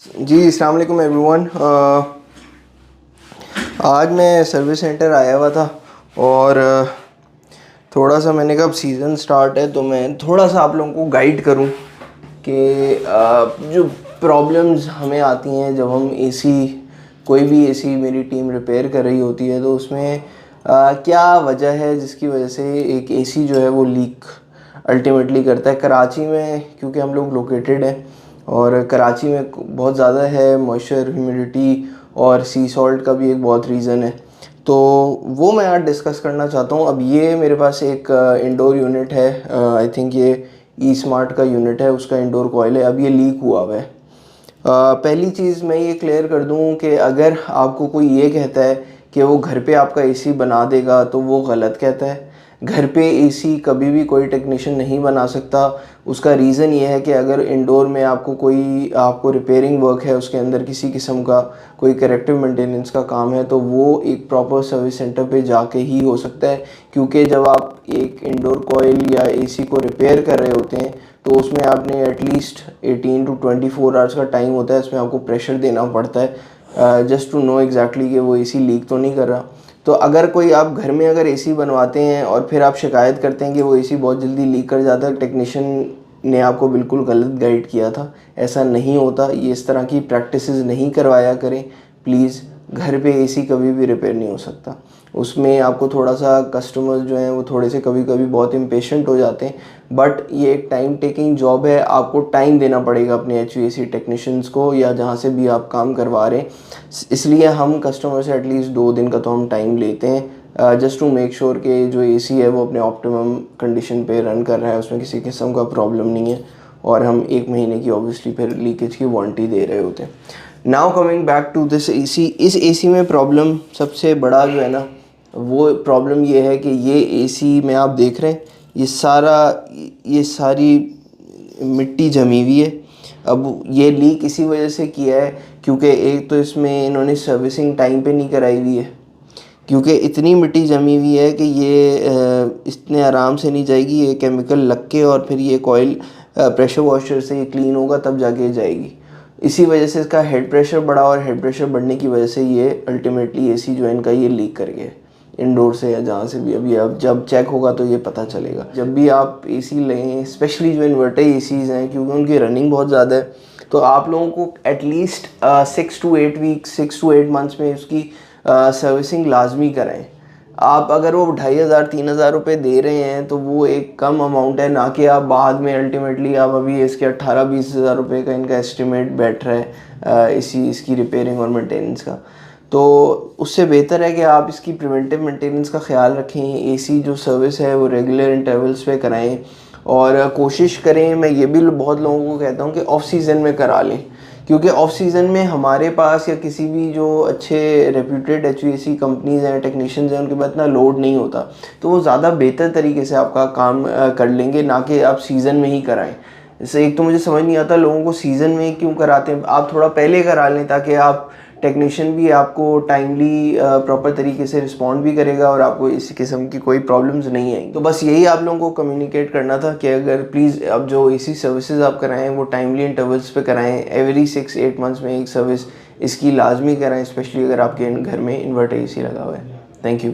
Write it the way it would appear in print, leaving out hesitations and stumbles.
जी अस्सलाम वालेकुम एवरीवन। आज मैं सर्विस सेंटर आया हुआ था और थोड़ा सा मैंने कहा अब सीज़न स्टार्ट है तो मैं थोड़ा सा आप लोगों को गाइड करूं कि जो प्रॉब्लम्स हमें आती हैं जब हम एसी कोई भी एसी मेरी टीम रिपेयर कर रही होती है तो उसमें क्या वजह है जिसकी वजह से एक एसी जो है वो लीक अल्टीमेटली करता है। कराची में क्योंकि हम लोग लोकेटेड हैं और कराची में बहुत ज़्यादा है मॉइस्चर, ह्यूमिडिटी और सी सॉल्ट का भी एक बहुत रीज़न है। तो वो मैं आज डिस्कस करना चाहता हूँ। अब ये मेरे पास एक इंडोर यूनिट है, आई थिंक ये ई स्मार्ट का यूनिट है, उसका इंडोर कॉइल है। अब ये लीक हुआ हुआ है। पहली चीज़ मैं ये क्लियर कर दूँ कि अगर आपको कोई ये कहता है कि वो घर पे आपका एसी बना देगा तो वो गलत कहता है। घर पे एसी कभी भी कोई टेक्नीशियन नहीं बना सकता। उसका रीज़न ये है कि अगर इंडोर में आपको रिपेयरिंग वर्क है, उसके अंदर किसी किस्म का कोई करेक्टिव मेंटेनेंस का काम है तो वो एक प्रॉपर सर्विस सेंटर पे जाके ही हो सकता है। क्योंकि जब आप एक इंडोर कॉइल या एसी को रिपेयर कर रहे होते हैं तो उसमें आपने एटलीस्ट 18 to 24 आवर्स का टाइम होता है। इसमें आपको प्रेशर देना पड़ता है जस्ट टू नो एग्जैक्टली कि वो एसी लीक तो नहीं कर रहा। तो अगर कोई आप घर में अगर एसी बनवाते हैं और फिर आप शिकायत करते हैं कि वो एसी बहुत जल्दी लीक कर जाता है, टेक्नीशियन ने आपको बिल्कुल गलत गाइड किया था। ऐसा नहीं होता। ये इस तरह की प्रैक्टिसेस नहीं करवाया करें प्लीज़। घर पे एसी कभी भी रिपेयर नहीं हो सकता। उसमें आपको थोड़ा सा कस्टमर्स जो हैं वो थोड़े से कभी कभी बहुत इम्पेशेंट हो जाते हैं, बट ये एक टाइम टेकिंग जॉब है। आपको टाइम देना पड़ेगा अपने HVAC टेक्नीशियंस को या जहाँ से भी आप काम करवा रहे हैं। इसलिए हम कस्टमर से एटलीस्ट 2 दिन का तो हम टाइम लेते हैं जस्ट टू मेक श्योर कि जो एसी है वो अपने ऑप्टिमम कंडीशन पे रन कर रहा है, उसमें किसी किस्म का प्रॉब्लम नहीं है। और हम 1 महीने की ऑब्वियसली फिर लीकेज की वारंटी दे रहे होते हैं। Now coming back to this AC, इस एसी में प्रॉब्लम सबसे बड़ा जो है ना वो प्रॉब्लम ये है कि ये एसी में आप देख रहे हैं ये सारी मिट्टी जमी हुई है। अब ये लीक इसी वजह से किया है क्योंकि एक तो इसमें इन्होंने सर्विसिंग टाइम पे नहीं कराई हुई है, क्योंकि इतनी मिट्टी जमी हुई है कि ये इतने आराम से नहीं जाएगी। ये केमिकल लग के और फिर ये कॉइल प्रेशर वॉशर से ये क्लीन होगा तब जाके जाएगी। इसी वजह से इसका हेड प्रेशर बढ़ा और हेड प्रेशर बढ़ने की वजह से ये अल्टीमेटली एसी जो है इनका ये लीक कर गया इंडोर से या जहाँ से भी। अभी अब जब चेक होगा तो ये पता चलेगा। जब भी आप एसी लें, स्पेशली जो इन्वर्टर एसीज़ हैं, क्योंकि उनकी रनिंग बहुत ज़्यादा है, तो आप लोगों को at least 6 to 8 weeks 6 to 8 months में उसकी सर्विसिंग लाजमी कराएं। आप अगर वो 2500-3000 रुपये दे रहे हैं तो वो एक कम अमाउंट है, ना कि आप बाद में अल्टीमेटली आप अभी इसके 18-20 हज़ार रुपये का इनका एस्टिमेट बैठ रहा है इसकी रिपेयरिंग और मेंटेनेंस का। तो उससे बेहतर है कि आप इसकी प्रिवेंटिव मेंटेनेंस का ख्याल रखें। एसी जो सर्विस है वो रेगुलर इंटरवल्स पे कराएं और कोशिश करें, मैं ये भी बहुत लोगों को कहता हूँ कि ऑफ सीज़न में करा लें, क्योंकि ऑफ सीज़न में हमारे पास या किसी भी जो अच्छे रेप्यूटेड HVAC कंपनीज़ हैं, टेक्नीशियंस हैं, उनके पास इतना लोड नहीं होता, तो वो ज़्यादा बेहतर तरीके से आपका काम कर लेंगे, ना कि आप सीज़न में ही कराएं। इससे एक तो मुझे समझ नहीं आता लोगों को सीज़न में क्यों कराते हैं। आप थोड़ा पहले करा लें ताकि आप टेक्नीशियन भी आपको टाइमली प्रॉपर तरीके से रिस्पॉन्ड भी करेगा और आपको इस किस्म की कोई प्रॉब्लम्स नहीं आएंगी। तो बस यही आप लोगों को कम्युनिकेट करना था कि अगर प्लीज़ अब जो एसी सर्विसेज आप कराएं वो टाइमली इंटरवल्स पे कराएं। एवरी 6-8 मंथ्स में एक सर्विस इसकी लाजमी कराएं, स्पेशली अगर आपके घर में इन्वर्टर एसी लगा हुआ है। Thank you.